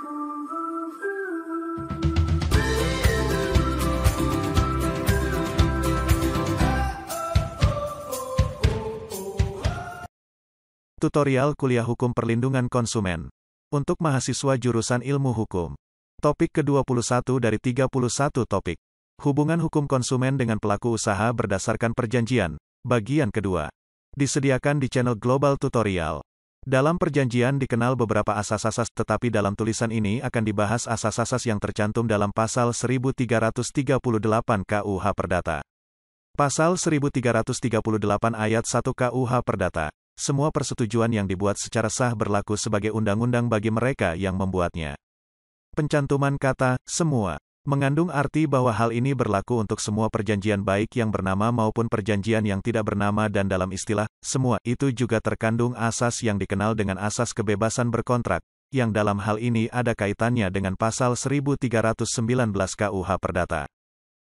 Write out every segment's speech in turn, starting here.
Tutorial Kuliah Hukum Perlindungan Konsumen. Untuk mahasiswa jurusan Ilmu Hukum. Topik ke-21 dari 31 topik. Hubungan hukum konsumen dengan pelaku usaha berdasarkan perjanjian. Bagian kedua. Disediakan di channel Global Tutorial. Dalam perjanjian dikenal beberapa asas-asas, tetapi dalam tulisan ini akan dibahas asas-asas yang tercantum dalam Pasal 1338 KUH Perdata. Pasal 1338 ayat 1 KUH Perdata. Semua persetujuan yang dibuat secara sah berlaku sebagai undang-undang bagi mereka yang membuatnya. Pencantuman kata "semua" mengandung arti bahwa hal ini berlaku untuk semua perjanjian baik yang bernama maupun perjanjian yang tidak bernama, dan dalam istilah "semua" itu juga terkandung asas yang dikenal dengan asas kebebasan berkontrak, yang dalam hal ini ada kaitannya dengan Pasal 1319 KUH Perdata.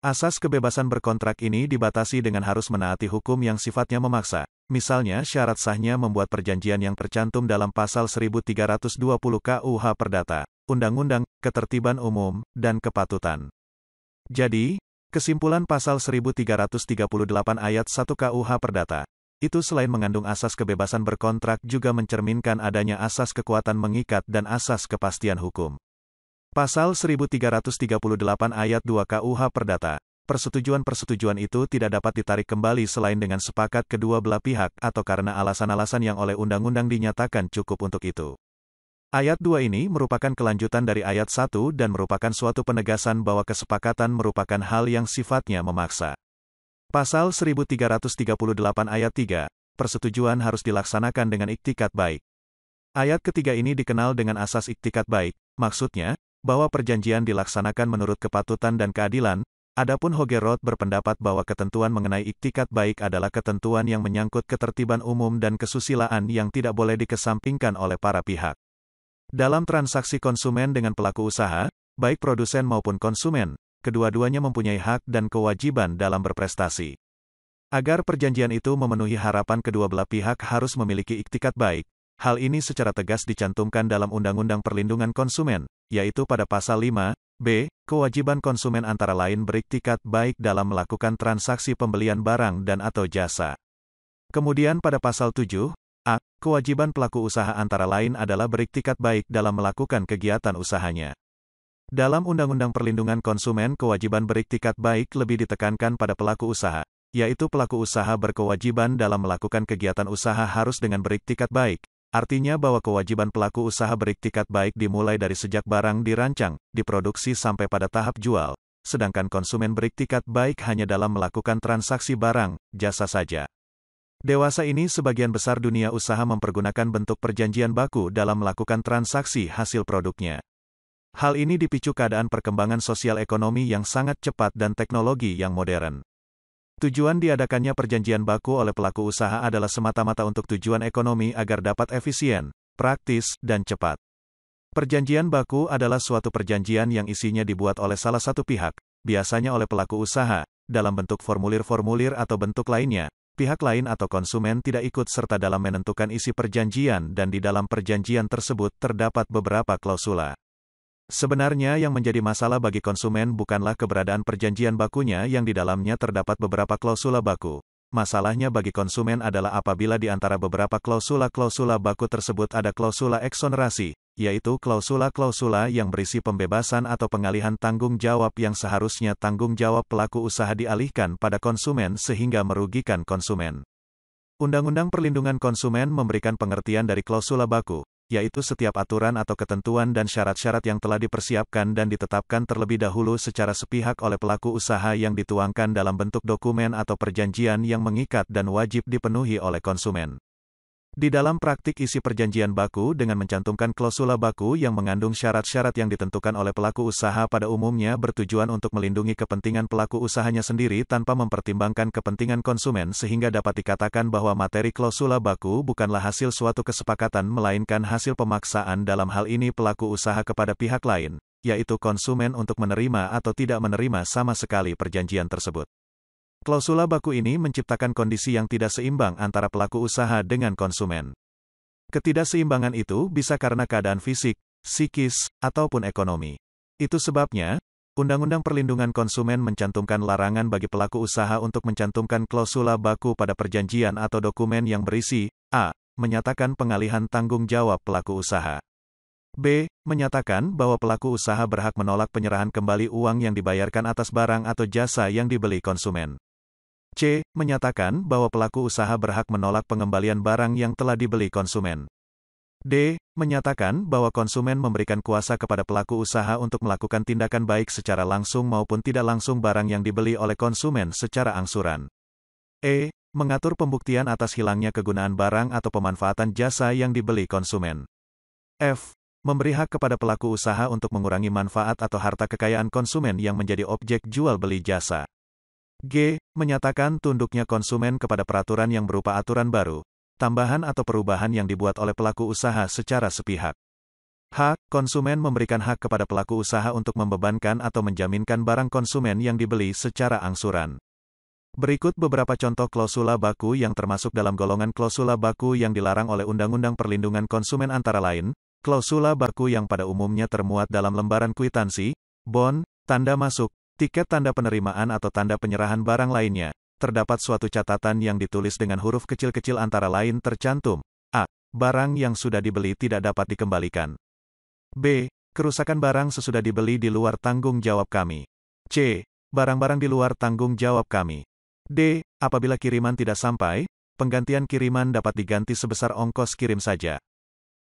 Asas kebebasan berkontrak ini dibatasi dengan harus menaati hukum yang sifatnya memaksa. Misalnya syarat sahnya membuat perjanjian yang tercantum dalam Pasal 1320 KUH Perdata, Undang-Undang, Ketertiban Umum, dan Kepatutan. Jadi, kesimpulan Pasal 1338 ayat 1 KUH Perdata, itu selain mengandung asas kebebasan berkontrak juga mencerminkan adanya asas kekuatan mengikat dan asas kepastian hukum. Pasal 1338 ayat 2 KUH Perdata. Persetujuan-persetujuan itu tidak dapat ditarik kembali selain dengan sepakat kedua belah pihak atau karena alasan-alasan yang oleh undang-undang dinyatakan cukup untuk itu. Ayat 2 ini merupakan kelanjutan dari ayat 1 dan merupakan suatu penegasan bahwa kesepakatan merupakan hal yang sifatnya memaksa. Pasal 1338 ayat 3. Persetujuan harus dilaksanakan dengan iktikat baik. Ayat ketiga ini dikenal dengan asas iktikat baik, maksudnya, bahwa perjanjian dilaksanakan menurut kepatutan dan keadilan. Adapun Hogerot berpendapat bahwa ketentuan mengenai iktikat baik adalah ketentuan yang menyangkut ketertiban umum dan kesusilaan yang tidak boleh dikesampingkan oleh para pihak. Dalam transaksi konsumen dengan pelaku usaha, baik produsen maupun konsumen, kedua-duanya mempunyai hak dan kewajiban dalam berprestasi. Agar perjanjian itu memenuhi harapan kedua belah pihak harus memiliki iktikat baik. Hal ini secara tegas dicantumkan dalam Undang-Undang Perlindungan Konsumen, yaitu pada Pasal 5b, kewajiban konsumen antara lain beriktikat baik dalam melakukan transaksi pembelian barang dan atau jasa. Kemudian pada Pasal 7a, kewajiban pelaku usaha antara lain adalah beriktikat baik dalam melakukan kegiatan usahanya. Dalam Undang-Undang Perlindungan Konsumen, kewajiban beriktikat baik lebih ditekankan pada pelaku usaha, yaitu pelaku usaha berkewajiban dalam melakukan kegiatan usaha harus dengan beriktikat baik. Artinya bahwa kewajiban pelaku usaha beriktikat baik dimulai dari sejak barang dirancang, diproduksi sampai pada tahap jual, sedangkan konsumen beriktikat baik hanya dalam melakukan transaksi barang, jasa saja. Dewasa ini sebagian besar dunia usaha mempergunakan bentuk perjanjian baku dalam melakukan transaksi hasil produknya. Hal ini dipicu keadaan perkembangan sosial ekonomi yang sangat cepat dan teknologi yang modern. Tujuan diadakannya perjanjian baku oleh pelaku usaha adalah semata-mata untuk tujuan ekonomi agar dapat efisien, praktis, dan cepat. Perjanjian baku adalah suatu perjanjian yang isinya dibuat oleh salah satu pihak, biasanya oleh pelaku usaha, dalam bentuk formulir-formulir atau bentuk lainnya. Pihak lain atau konsumen tidak ikut serta dalam menentukan isi perjanjian, dan di dalam perjanjian tersebut terdapat beberapa klausula. Sebenarnya yang menjadi masalah bagi konsumen bukanlah keberadaan perjanjian bakunya yang di dalamnya terdapat beberapa klausula baku. Masalahnya bagi konsumen adalah apabila di antara beberapa klausula-klausula baku tersebut ada klausula eksonerasi, yaitu klausula-klausula yang berisi pembebasan atau pengalihan tanggung jawab yang seharusnya tanggung jawab pelaku usaha dialihkan pada konsumen sehingga merugikan konsumen. Undang-Undang Perlindungan Konsumen memberikan pengertian dari klausula baku, yaitu setiap aturan atau ketentuan dan syarat-syarat yang telah dipersiapkan dan ditetapkan terlebih dahulu secara sepihak oleh pelaku usaha yang dituangkan dalam bentuk dokumen atau perjanjian yang mengikat dan wajib dipenuhi oleh konsumen. Di dalam praktik isi perjanjian baku dengan mencantumkan klausula baku yang mengandung syarat-syarat yang ditentukan oleh pelaku usaha pada umumnya bertujuan untuk melindungi kepentingan pelaku usahanya sendiri tanpa mempertimbangkan kepentingan konsumen, sehingga dapat dikatakan bahwa materi klausula baku bukanlah hasil suatu kesepakatan melainkan hasil pemaksaan, dalam hal ini pelaku usaha kepada pihak lain, yaitu konsumen, untuk menerima atau tidak menerima sama sekali perjanjian tersebut. Klausula baku ini menciptakan kondisi yang tidak seimbang antara pelaku usaha dengan konsumen. Ketidakseimbangan itu bisa karena keadaan fisik, psikis, ataupun ekonomi. Itu sebabnya, Undang-Undang Perlindungan Konsumen mencantumkan larangan bagi pelaku usaha untuk mencantumkan klausula baku pada perjanjian atau dokumen yang berisi a. menyatakan pengalihan tanggung jawab pelaku usaha. b. menyatakan bahwa pelaku usaha berhak menolak penyerahan kembali uang yang dibayarkan atas barang atau jasa yang dibeli konsumen. c. menyatakan bahwa pelaku usaha berhak menolak pengembalian barang yang telah dibeli konsumen. D. menyatakan bahwa konsumen memberikan kuasa kepada pelaku usaha untuk melakukan tindakan baik secara langsung maupun tidak langsung barang yang dibeli oleh konsumen secara angsuran. E. mengatur pembuktian atas hilangnya kegunaan barang atau pemanfaatan jasa yang dibeli konsumen. F. memberi hak kepada pelaku usaha untuk mengurangi manfaat atau harta kekayaan konsumen yang menjadi objek jual beli jasa. G. menyatakan tunduknya konsumen kepada peraturan yang berupa aturan baru, tambahan atau perubahan yang dibuat oleh pelaku usaha secara sepihak. H. konsumen memberikan hak kepada pelaku usaha untuk membebankan atau menjaminkan barang konsumen yang dibeli secara angsuran. Berikut beberapa contoh klausula baku yang termasuk dalam golongan klausula baku yang dilarang oleh Undang-Undang Perlindungan Konsumen antara lain, klausula baku yang pada umumnya termuat dalam lembaran kwitansi, bon, tanda masuk, tiket tanda penerimaan atau tanda penyerahan barang lainnya. Terdapat suatu catatan yang ditulis dengan huruf kecil-kecil antara lain tercantum. A. Barang yang sudah dibeli tidak dapat dikembalikan. B. Kerusakan barang sesudah dibeli di luar tanggung jawab kami. C. Barang-barang di luar tanggung jawab kami. D. Apabila kiriman tidak sampai, penggantian kiriman dapat diganti sebesar ongkos kirim saja.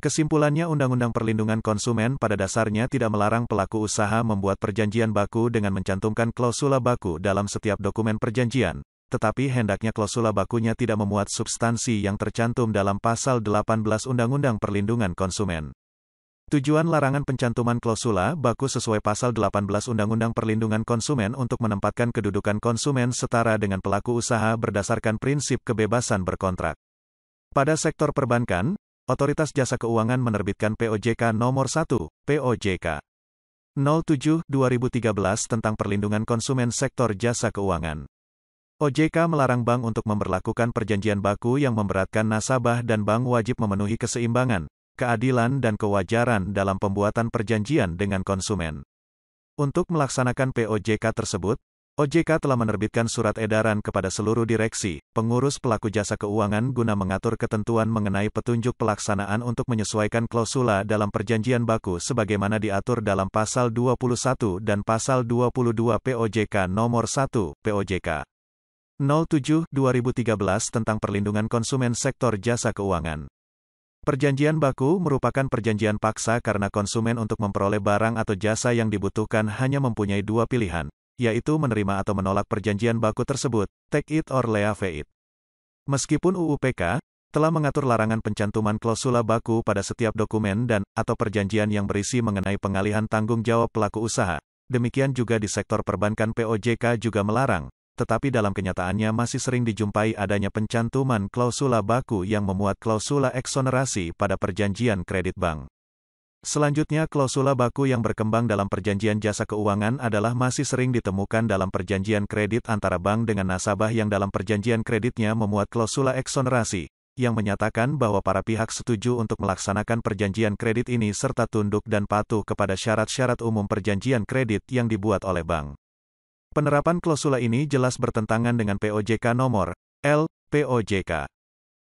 Kesimpulannya, Undang-Undang Perlindungan Konsumen pada dasarnya tidak melarang pelaku usaha membuat perjanjian baku dengan mencantumkan klausula baku dalam setiap dokumen perjanjian. Tetapi hendaknya klausula bakunya tidak memuat substansi yang tercantum dalam pasal 18 Undang-Undang Perlindungan Konsumen. Tujuan larangan pencantuman klausula baku sesuai pasal 18 Undang-Undang Perlindungan Konsumen untuk menempatkan kedudukan konsumen setara dengan pelaku usaha berdasarkan prinsip kebebasan berkontrak. Pada sektor perbankan, Otoritas Jasa Keuangan menerbitkan POJK Nomor 1, POJK 07/2013 tentang perlindungan konsumen sektor jasa keuangan. OJK melarang bank untuk memberlakukan perjanjian baku yang memberatkan nasabah dan bank wajib memenuhi keseimbangan, keadilan dan kewajaran dalam pembuatan perjanjian dengan konsumen. Untuk melaksanakan POJK tersebut, OJK telah menerbitkan surat edaran kepada seluruh direksi, pengurus pelaku jasa keuangan guna mengatur ketentuan mengenai petunjuk pelaksanaan untuk menyesuaikan klausula dalam perjanjian baku sebagaimana diatur dalam pasal 21 dan pasal 22 POJK Nomor 1, POJK 07/2013 tentang perlindungan konsumen sektor jasa keuangan. Perjanjian baku merupakan perjanjian paksa karena konsumen untuk memperoleh barang atau jasa yang dibutuhkan hanya mempunyai dua pilihan, yaitu menerima atau menolak perjanjian baku tersebut, take it or leave it. Meskipun UU PK telah mengatur larangan pencantuman klausula baku pada setiap dokumen dan atau perjanjian yang berisi mengenai pengalihan tanggung jawab pelaku usaha, demikian juga di sektor perbankan POJK juga melarang. Tetapi dalam kenyataannya masih sering dijumpai adanya pencantuman klausula baku yang memuat klausula eksonerasi pada perjanjian kredit bank. Selanjutnya, klausula baku yang berkembang dalam perjanjian jasa keuangan adalah masih sering ditemukan dalam perjanjian kredit antara bank dengan nasabah yang dalam perjanjian kreditnya memuat klausula eksonerasi, yang menyatakan bahwa para pihak setuju untuk melaksanakan perjanjian kredit ini serta tunduk dan patuh kepada syarat-syarat umum perjanjian kredit yang dibuat oleh bank. Penerapan klausula ini jelas bertentangan dengan POJK Nomor L. POJK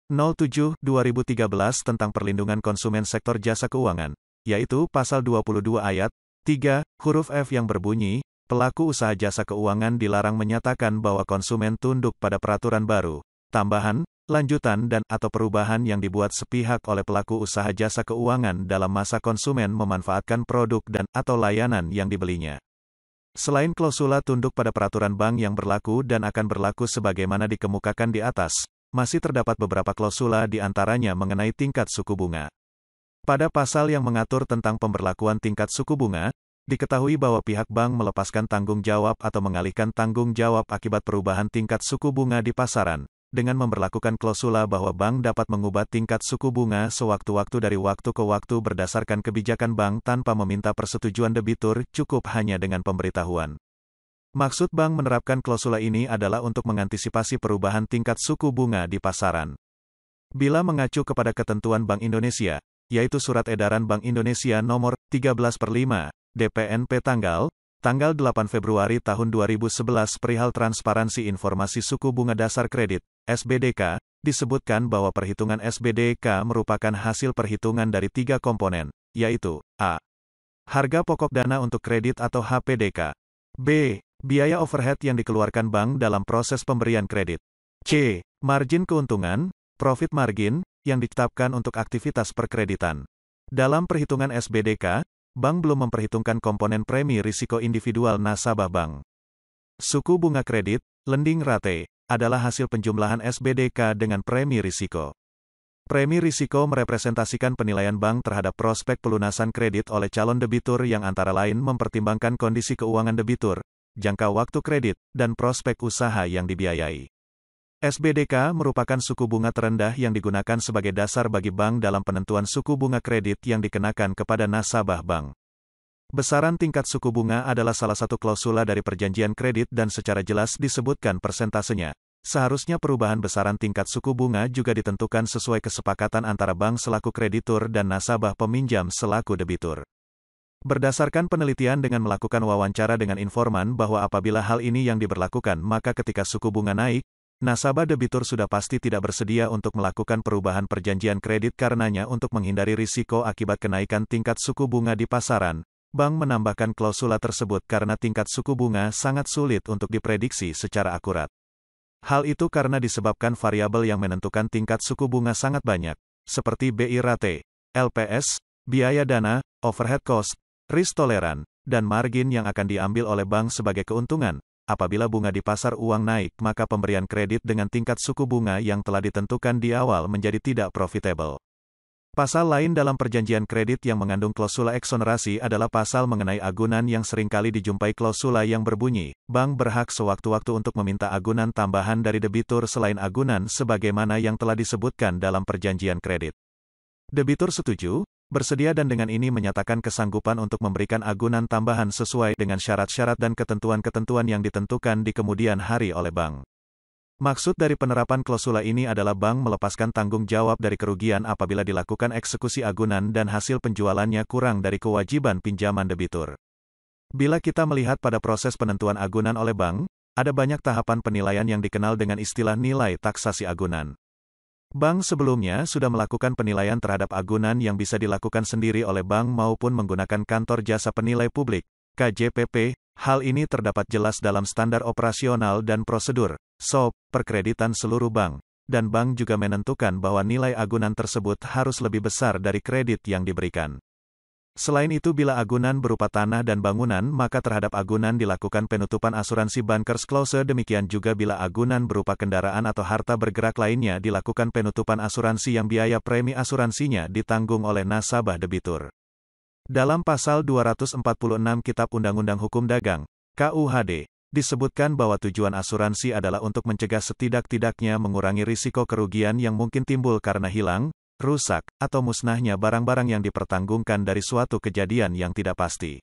07/2013 tentang perlindungan konsumen sektor jasa keuangan, yaitu pasal 22 ayat 3, huruf F yang berbunyi, pelaku usaha jasa keuangan dilarang menyatakan bahwa konsumen tunduk pada peraturan baru, tambahan, lanjutan dan atau perubahan yang dibuat sepihak oleh pelaku usaha jasa keuangan dalam masa konsumen memanfaatkan produk dan atau layanan yang dibelinya. Selain klausula tunduk pada peraturan bank yang berlaku dan akan berlaku sebagaimana dikemukakan di atas, masih terdapat beberapa klausula di antaranya mengenai tingkat suku bunga. Pada pasal yang mengatur tentang pemberlakuan tingkat suku bunga, diketahui bahwa pihak bank melepaskan tanggung jawab atau mengalihkan tanggung jawab akibat perubahan tingkat suku bunga di pasaran, dengan memberlakukan klausula bahwa bank dapat mengubah tingkat suku bunga sewaktu-waktu dari waktu ke waktu berdasarkan kebijakan bank tanpa meminta persetujuan debitur, cukup hanya dengan pemberitahuan. Maksud bank menerapkan klausula ini adalah untuk mengantisipasi perubahan tingkat suku bunga di pasaran. Bila mengacu kepada ketentuan Bank Indonesia, yaitu Surat Edaran Bank Indonesia Nomor 13/5, DPNP tanggal 8 Februari tahun 2011 perihal transparansi informasi suku bunga dasar kredit, SBDK, disebutkan bahwa perhitungan SBDK merupakan hasil perhitungan dari 3 komponen, yaitu A. Harga pokok dana untuk kredit atau HPDK. B. Biaya overhead yang dikeluarkan bank dalam proses pemberian kredit. C. Margin keuntungan, profit margin, yang ditetapkan untuk aktivitas perkreditan. Dalam perhitungan SBDK, bank belum memperhitungkan komponen premi risiko individual nasabah bank. Suku bunga kredit, lending rate, adalah hasil penjumlahan SBDK dengan premi risiko. Premi risiko merepresentasikan penilaian bank terhadap prospek pelunasan kredit oleh calon debitur yang antara lain mempertimbangkan kondisi keuangan debitur, jangka waktu kredit, dan prospek usaha yang dibiayai. SBDK merupakan suku bunga terendah yang digunakan sebagai dasar bagi bank dalam penentuan suku bunga kredit yang dikenakan kepada nasabah bank. Besaran tingkat suku bunga adalah salah satu klausula dari perjanjian kredit dan secara jelas disebutkan persentasenya. Seharusnya perubahan besaran tingkat suku bunga juga ditentukan sesuai kesepakatan antara bank selaku kreditur dan nasabah peminjam selaku debitur. Berdasarkan penelitian dengan melakukan wawancara dengan informan bahwa apabila hal ini yang diberlakukan maka ketika suku bunga naik, nasabah debitur sudah pasti tidak bersedia untuk melakukan perubahan perjanjian kredit karenanya untuk menghindari risiko akibat kenaikan tingkat suku bunga di pasaran. Bank menambahkan klausula tersebut karena tingkat suku bunga sangat sulit untuk diprediksi secara akurat. Hal itu karena disebabkan variabel yang menentukan tingkat suku bunga sangat banyak, seperti BI rate, LPS, biaya dana, overhead cost, risk toleran, dan margin yang akan diambil oleh bank sebagai keuntungan. Apabila bunga di pasar uang naik, maka pemberian kredit dengan tingkat suku bunga yang telah ditentukan di awal menjadi tidak profitable. Pasal lain dalam perjanjian kredit yang mengandung klausula eksonerasi adalah pasal mengenai agunan yang seringkali dijumpai klausula yang berbunyi, bank berhak sewaktu-waktu untuk meminta agunan tambahan dari debitur selain agunan sebagaimana yang telah disebutkan dalam perjanjian kredit. Debitur setuju, bersedia dan dengan ini menyatakan kesanggupan untuk memberikan agunan tambahan sesuai dengan syarat-syarat dan ketentuan-ketentuan yang ditentukan di kemudian hari oleh bank. Maksud dari penerapan klausula ini adalah bank melepaskan tanggung jawab dari kerugian apabila dilakukan eksekusi agunan dan hasil penjualannya kurang dari kewajiban pinjaman debitur. Bila kita melihat pada proses penentuan agunan oleh bank, ada banyak tahapan penilaian yang dikenal dengan istilah nilai taksasi agunan. Bank sebelumnya sudah melakukan penilaian terhadap agunan yang bisa dilakukan sendiri oleh bank maupun menggunakan kantor jasa penilai publik, KJPP. Hal ini terdapat jelas dalam standar operasional dan prosedur, SOP, perkreditan seluruh bank, dan bank juga menentukan bahwa nilai agunan tersebut harus lebih besar dari kredit yang diberikan. Selain itu bila agunan berupa tanah dan bangunan maka terhadap agunan dilakukan penutupan asuransi bankers clause, demikian juga bila agunan berupa kendaraan atau harta bergerak lainnya dilakukan penutupan asuransi yang biaya premi asuransinya ditanggung oleh nasabah debitur. Dalam pasal 246 Kitab Undang-Undang Hukum Dagang, KUHD, disebutkan bahwa tujuan asuransi adalah untuk mencegah setidak-tidaknya mengurangi risiko kerugian yang mungkin timbul karena hilang, rusak, atau musnahnya barang-barang yang dipertanggungkan dari suatu kejadian yang tidak pasti.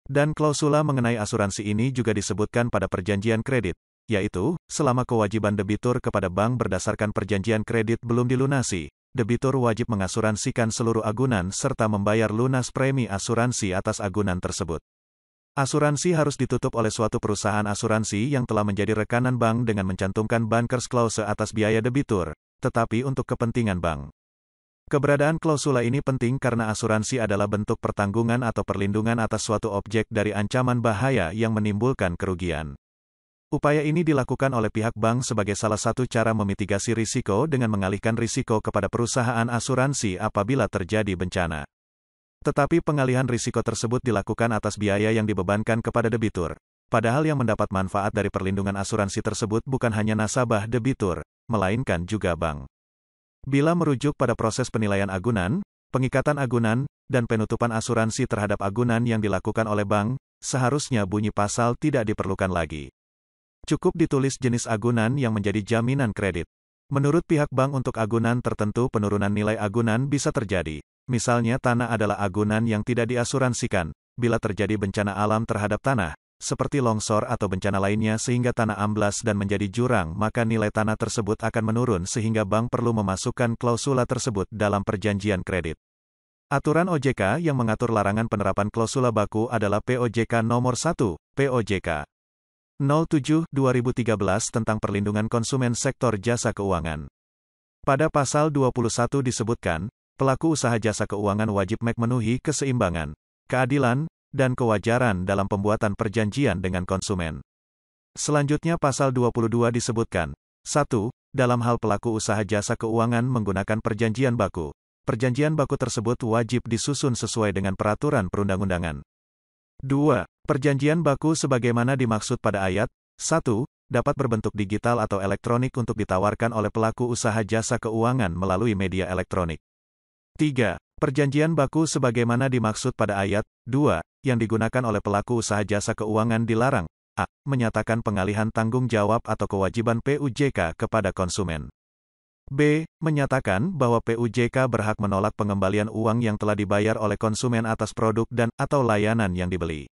Dan klausula mengenai asuransi ini juga disebutkan pada perjanjian kredit, yaitu, selama kewajiban debitur kepada bank berdasarkan perjanjian kredit belum dilunasi, debitur wajib mengasuransikan seluruh agunan serta membayar lunas premi asuransi atas agunan tersebut. Asuransi harus ditutup oleh suatu perusahaan asuransi yang telah menjadi rekanan bank dengan mencantumkan bankers clause atas biaya debitur, tetapi untuk kepentingan bank. Keberadaan klausula ini penting karena asuransi adalah bentuk pertanggungan atau perlindungan atas suatu objek dari ancaman bahaya yang menimbulkan kerugian. Upaya ini dilakukan oleh pihak bank sebagai salah satu cara memitigasi risiko dengan mengalihkan risiko kepada perusahaan asuransi apabila terjadi bencana. Tetapi pengalihan risiko tersebut dilakukan atas biaya yang dibebankan kepada debitur. Padahal yang mendapat manfaat dari perlindungan asuransi tersebut bukan hanya nasabah debitur, melainkan juga bank. Bila merujuk pada proses penilaian agunan, pengikatan agunan, dan penutupan asuransi terhadap agunan yang dilakukan oleh bank, seharusnya bunyi pasal tidak diperlukan lagi. Cukup ditulis jenis agunan yang menjadi jaminan kredit. Menurut pihak bank untuk agunan tertentu penurunan nilai agunan bisa terjadi. Misalnya tanah adalah agunan yang tidak diasuransikan. Bila terjadi bencana alam terhadap tanah, seperti longsor atau bencana lainnya sehingga tanah amblas dan menjadi jurang, maka nilai tanah tersebut akan menurun sehingga bank perlu memasukkan klausula tersebut dalam perjanjian kredit. Aturan OJK yang mengatur larangan penerapan klausula baku adalah POJK Nomor 1, POJK 07/2013 tentang perlindungan konsumen sektor jasa keuangan. Pada pasal 21 disebutkan, pelaku usaha jasa keuangan wajib memenuhi keseimbangan, keadilan, dan kewajaran dalam pembuatan perjanjian dengan konsumen. Selanjutnya pasal 22 disebutkan, 1. Dalam hal pelaku usaha jasa keuangan menggunakan perjanjian baku, perjanjian baku tersebut wajib disusun sesuai dengan peraturan perundang-undangan. 2. Perjanjian baku sebagaimana dimaksud pada ayat 1, dapat berbentuk digital atau elektronik untuk ditawarkan oleh pelaku usaha jasa keuangan melalui media elektronik. 3. Perjanjian baku sebagaimana dimaksud pada ayat 2, yang digunakan oleh pelaku usaha jasa keuangan dilarang, a. menyatakan pengalihan tanggung jawab atau kewajiban PUJK kepada konsumen. B. Menyatakan bahwa PUJK berhak menolak pengembalian uang yang telah dibayar oleh konsumen atas produk dan atau layanan yang dibeli.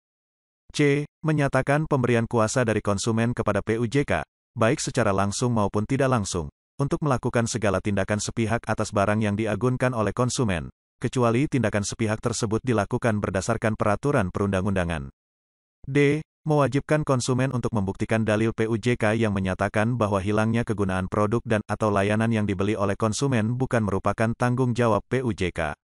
C. Menyatakan pemberian kuasa dari konsumen kepada PUJK, baik secara langsung maupun tidak langsung, untuk melakukan segala tindakan sepihak atas barang yang diagunkan oleh konsumen, kecuali tindakan sepihak tersebut dilakukan berdasarkan peraturan perundang-undangan. D. Mewajibkan konsumen untuk membuktikan dalil PUJK yang menyatakan bahwa hilangnya kegunaan produk dan atau layanan yang dibeli oleh konsumen bukan merupakan tanggung jawab PUJK.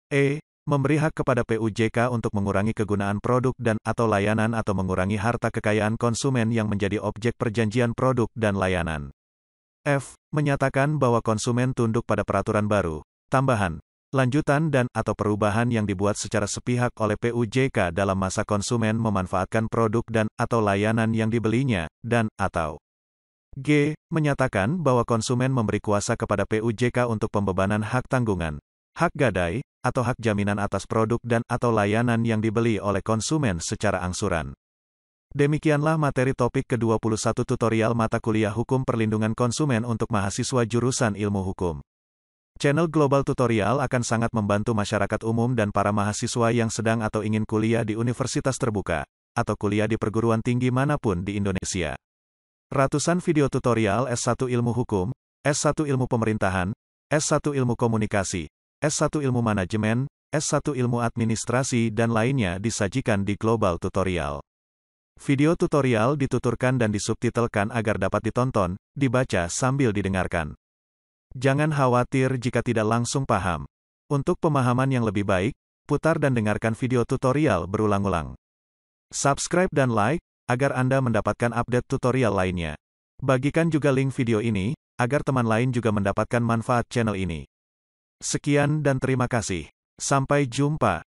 E. Memberi hak kepada PUJK untuk mengurangi kegunaan produk dan atau layanan atau mengurangi harta kekayaan konsumen yang menjadi objek perjanjian produk dan layanan. F. Menyatakan bahwa konsumen tunduk pada peraturan baru, tambahan, lanjutan dan atau perubahan yang dibuat secara sepihak oleh PUJK dalam masa konsumen memanfaatkan produk dan atau layanan yang dibelinya, dan atau G. Menyatakan bahwa konsumen memberi kuasa kepada PUJK untuk pembebanan hak tanggungan, hak gadai, atau hak jaminan atas produk dan atau layanan yang dibeli oleh konsumen secara angsuran. Demikianlah materi topik ke-21 tutorial mata kuliah Hukum Perlindungan Konsumen untuk mahasiswa jurusan Ilmu Hukum. Channel Global Tutorial akan sangat membantu masyarakat umum dan para mahasiswa yang sedang atau ingin kuliah di universitas terbuka, atau kuliah di perguruan tinggi manapun di Indonesia. Ratusan video tutorial S1 Ilmu Hukum, S1 Ilmu Pemerintahan, S1 Ilmu Komunikasi, S1 Ilmu Manajemen, S1 Ilmu Administrasi dan lainnya disajikan di Global Tutorial. Video tutorial dituturkan dan disubtitelkan agar dapat ditonton, dibaca sambil didengarkan. Jangan khawatir jika tidak langsung paham. Untuk pemahaman yang lebih baik, putar dan dengarkan video tutorial berulang-ulang. Subscribe dan like, agar Anda mendapatkan update tutorial lainnya. Bagikan juga link video ini, agar teman lain juga mendapatkan manfaat channel ini. Sekian dan terima kasih. Sampai jumpa.